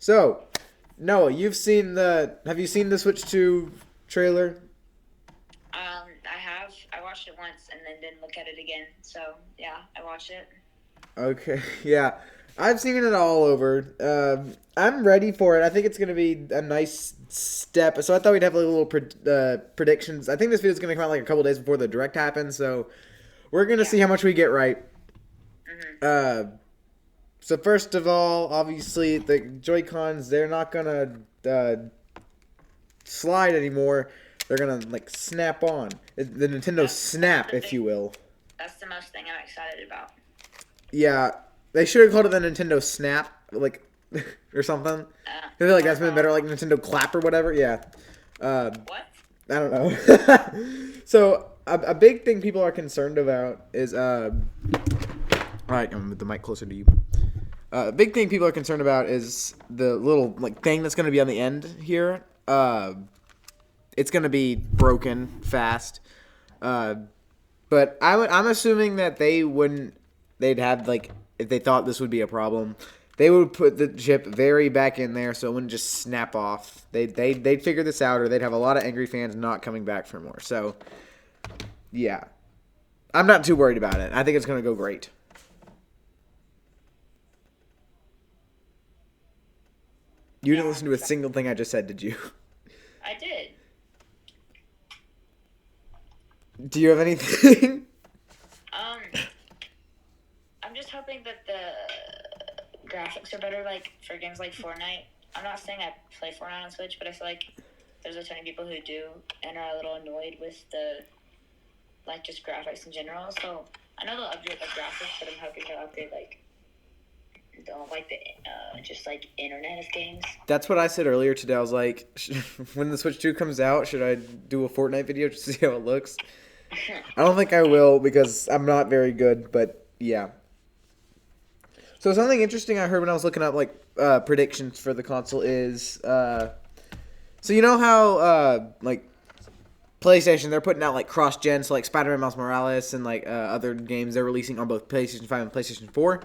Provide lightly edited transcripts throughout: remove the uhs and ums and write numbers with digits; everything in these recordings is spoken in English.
So, Noah, have you seen the Switch 2 trailer? I have. I watched it once and then didn't look at it again. So yeah, I watched it. Okay, yeah. I've seen it all over. I'm ready for it. I think it's going to be a nice step. So I thought we'd have like little predictions. I think this video is going to come out like a couple days before the direct happens. So we're going to Yeah. see how much we get right. Mhm. Uh, so first of all, obviously the Joy Cons they're not gonna slide anymore. They're gonna like snap on. The Nintendo That's Snap, the if thing. you will. That's the most thing I'm excited about. Yeah, they should have called it the Nintendo Snap, like or something. I feel like Or that's been better, like Nintendo Clap or whatever. Yeah. Uh, what? I don't know. So a big thing people are concerned about is all right, I'm with the mic closer to you. A big thing people are concerned about is the little like thing that's going to be on the end here. It's going to be broken fast. Uh, but I'm assuming that they wouldn't. They'd have like if they thought this would be a problem, they would put the chip very back in there so it wouldn't just snap off. They'd figure this out, or they'd have a lot of angry fans not coming back for more. So yeah, I'm not too worried about it. I think it's going to go great. You didn't Yeah, listen to a single thing I just said, did you? I did. Do you have anything? Um, I'm just hoping that the graphics are better, like for games like Fortnite. I'm not saying I play Fortnite on Switch, but I feel like there's a ton of people who do and are a little annoyed with the like just graphics in general. So I know they'll upgrade the graphics, but I'm hoping they'll upgrade the just like internet of games. That's what I said earlier today. I was like, when the Switch 2 comes out, should I do a Fortnite video just to see how it looks? I don't think I will because I'm not very good, but yeah. So something interesting I heard when I was looking up like predictions for the console is so you know how like PlayStation they're putting out like cross gen, so like Spider-Man Miles Morales and like other games they're releasing on both PlayStation 5 and PlayStation 4.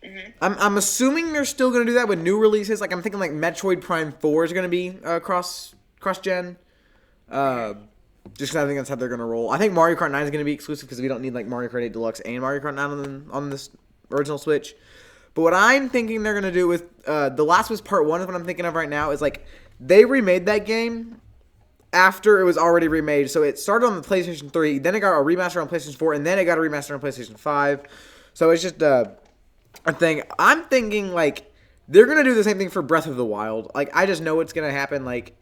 Mm-hmm. I'm assuming they're still gonna do that with new releases. Like I'm thinking like Metroid Prime 4 is gonna be cross gen. Just 'cause I think that's how they're gonna roll. I think Mario Kart 9 is gonna be exclusive because we don't need like Mario Kart 8 Deluxe and Mario Kart 9 on this original Switch. But what I'm thinking they're gonna do with The Last of Us Part 1 is what I'm thinking of right now is like they remade that game after it was already remade. So it started on the PlayStation 3, then it got a remaster on PlayStation 4, and then it got a remaster on PlayStation 5. So it's just a thing. I'm thinking like they're gonna do the same thing for Breath of the Wild. Like I just know it's gonna happen. Like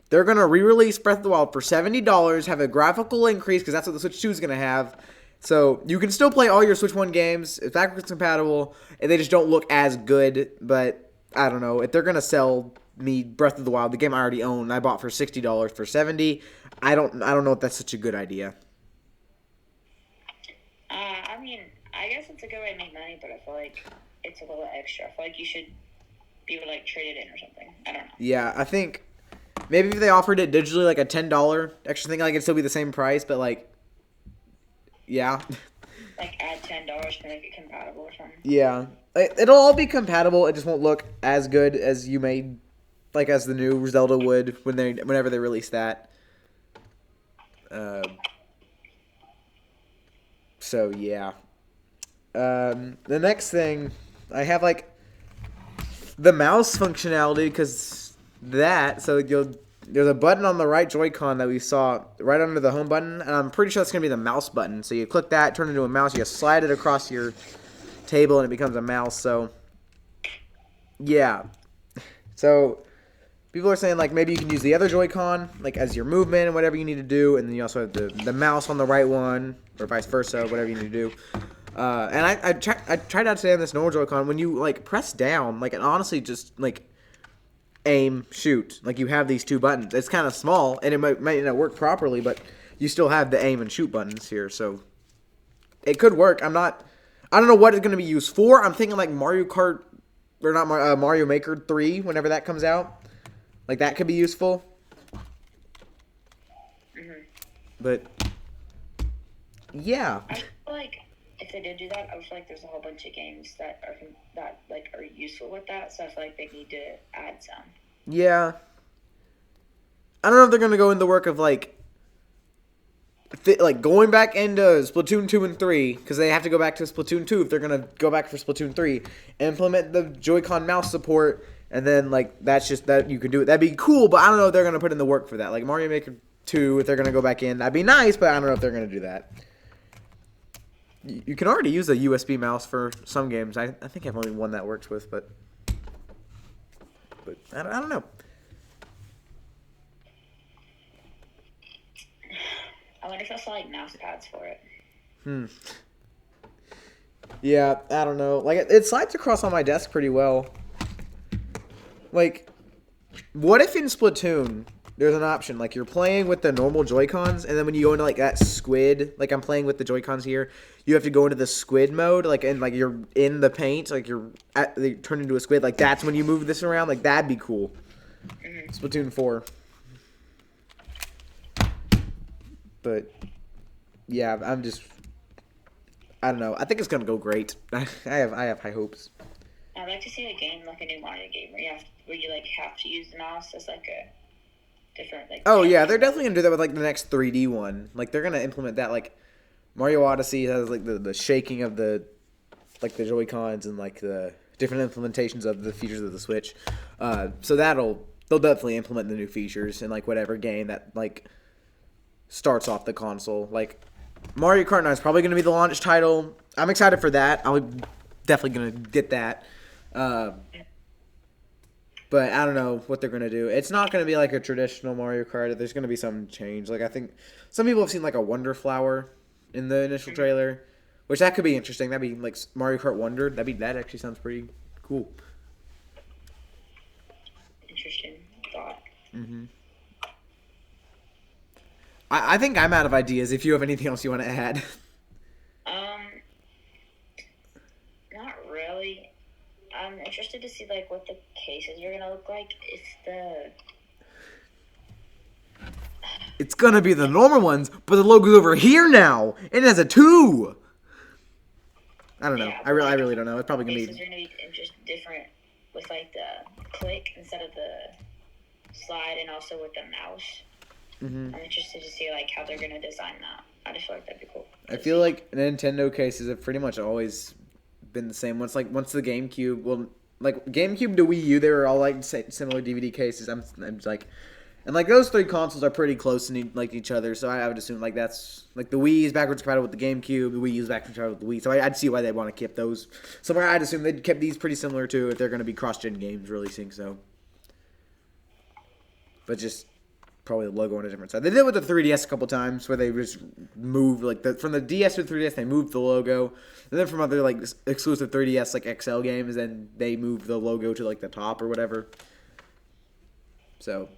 they're gonna re-release Breath of the Wild for $70, have a graphical increase because that's what the Switch 2 is gonna have. So you can still play all your Switch 1 games. It's backwards compatible, and they just don't look as good. But I don't know if they're gonna sell me Breath of the Wild, the game I already own. I bought for $60 for 70. I don't know if that's such a good idea. I mean, I guess it's a good way to make money, but I feel like it's a little extra. I feel like you should be able to like trade it in or something. I don't know. Yeah, I think maybe if they offered it digitally, like a $10 extra thing, like it'd still be the same price. But like, yeah. Like add $10 to make it compatible or something. Yeah, it'll all be compatible. It just won't look as good as you made, like as the new Zelda would whenever they release that. Uh, so yeah. The next thing I have like the mouse functionality because that so there's a button on the right Joy-Con that we saw right under the home button, and I'm pretty sure that's gonna be the mouse button. So you click that, turn it into a mouse, you slide it across your table, and it becomes a mouse. So yeah. So people are saying like maybe you can use the other Joy-Con like as your movement and whatever you need to do, and then you also have the mouse on the right one, or vice versa, whatever you need to do. And I tried out today on this normal Joy-Con when you like press down, like it honestly just like aim shoot, like you have these two buttons. It's kind of small and it might not work properly, but you still have the aim and shoot buttons here, so it could work. I don't know what it's going to be used for. I'm thinking like Mario Kart or not Mario Maker 3 whenever that comes out. Like that could be useful. Mm-hmm. But yeah. I feel like if they did do that, I feel like there's a whole bunch of games that are useful with that. So I feel like they need to add some. Yeah. I don't know if they're gonna go in the work of like going back into Splatoon 2 and 3 because they have to go back to Splatoon 2 if they're gonna go back for Splatoon 3. Implement the Joy-Con mouse support, and then like that's just that you can do it. That'd be cool, but I don't know if they're gonna put in the work for that. Like Mario Maker 2, if they're gonna go back in, that'd be nice, but I don't know if they're gonna do that. You can already use a USB mouse for some games. I think I have only one that works with, but I don't know. I wonder if I saw like mouse pads for it. Yeah, I don't know. Like it slides across on my desk pretty well. Like, what if in Splatoon there's an option like you're playing with the normal Joy-Cons, and then when you go into like that squid, like I'm playing with the Joy-Cons here, you have to go into the squid mode, like and like you're in the paint, like they turn into a squid. Like that's when you move this around. Like that'd be cool. Splatoon 4. But yeah, I don't know. I think it's gonna go great. I have high hopes. I'd like to see a game like a new Mario game where you like have to use the mouse as like a different like. Oh yeah, they're definitely gonna do that with like the next 3D one. Like they're gonna implement that. Like Mario Odyssey has like the shaking of the like the Joy-Cons and like the different implementations of the features of the Switch. So they'll definitely implement the new features in like whatever game that like starts off the console. Like Mario Kart 9 is probably gonna be the launch title. I'm excited for that. I'm definitely gonna get that. But I don't know what they're going to do. It's not going to be like a traditional Mario Kart. There's going to be some change. Like I think some people have seen like a Wonder Flower in the initial trailer, which that could be interesting. That'd be like Mario Kart Wonder. That actually sounds pretty cool. Interesting thought. I think I'm out of ideas. If you have anything else you want to add. Not really. I'm interested to see like what the cases are gonna look like. It's gonna be the normal ones, but the logo's over here now. It has a 2. I don't know. Yeah, I really don't know. It's probably gonna cases be are gonna be just different with like the click instead of the slide, and also with the mouse. I'm interested to see like how they're gonna design that. I just feel like that'd be cool. I feel like Nintendo cases have pretty much always been the same. Once the GameCube, well, like GameCube to Wii U, they were all like similar DVD cases. I'm like, and like those 3 consoles are pretty close to like each other. So I would assume like that's like the Wii is backwards compatible with the GameCube, the Wii U is backwards compatible with the Wii. So I'd see why they want to keep those. Somewhere I'd assume they'd kept these pretty similar too if they're going to be cross-gen games releasing. So, but just probably the logo on a different side. They did it with the 3DS a couple times where they just moved like from the DS to the 3DS they moved the logo, and then from other like exclusive 3DS like XL games then they moved the logo to like the top or whatever. So,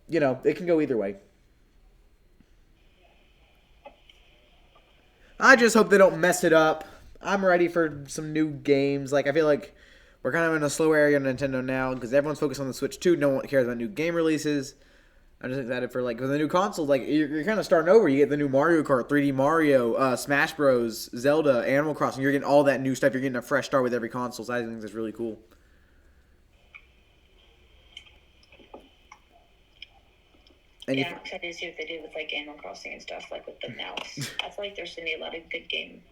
it can go either way. I just hope they don't mess it up. I'm ready for some new games. Like I feel like we're kind of in a slow area on Nintendo now because everyone's focused on the Switch 2. No one cares about new game releases. I'm just excited for with the new consoles. Like you're kind of starting over. You get the new Mario Kart, 3D Mario, Smash Bros, Zelda, Animal Crossing. You're getting all that new stuff. You're getting a fresh start with every console. So I think that's really cool. I'm excited to see what they do with like Animal Crossing and stuff, like with the mouse. I feel like there's gonna be a lot of good game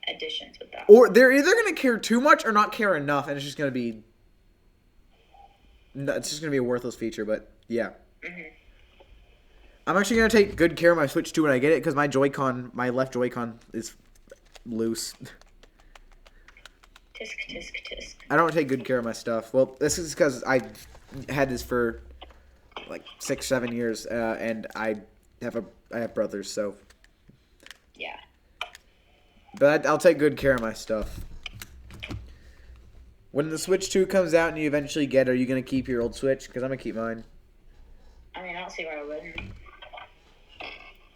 additions with that. Or they're either gonna care too much or not care enough, and it's just gonna be a worthless feature. But yeah. I'm actually going to take good care of my Switch 2 when I get it because my left Joy-Con is loose. Tisk, tisk, tisk. I don't take good care of my stuff. Well, this is because I had this for like 6-7 years, and I have brothers, so. Yeah. But I'll take good care of my stuff. When the Switch 2 comes out and you eventually get it, are you going to keep your old Switch? Because I'm going to keep mine. I mean, I don't see why I wouldn't.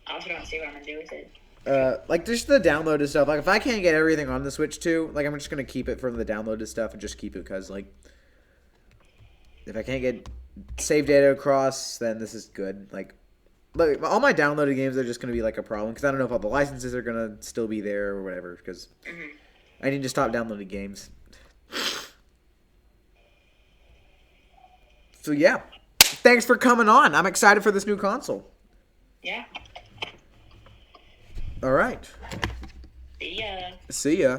I also don't see what I'm gonna do with it. Like just the downloaded stuff. Like if I can't get everything on the Switch 2, like I'm just gonna keep it for the downloaded stuff and just keep it because like if I can't get save data across, then this is good. Like like all my downloaded games are just gonna be like a problem because I don't know if all the licenses are gonna still be there or whatever. Because I need to stop downloading games. So yeah, thanks for coming on. I'm excited for this new console. Yeah. All right. See ya. See ya.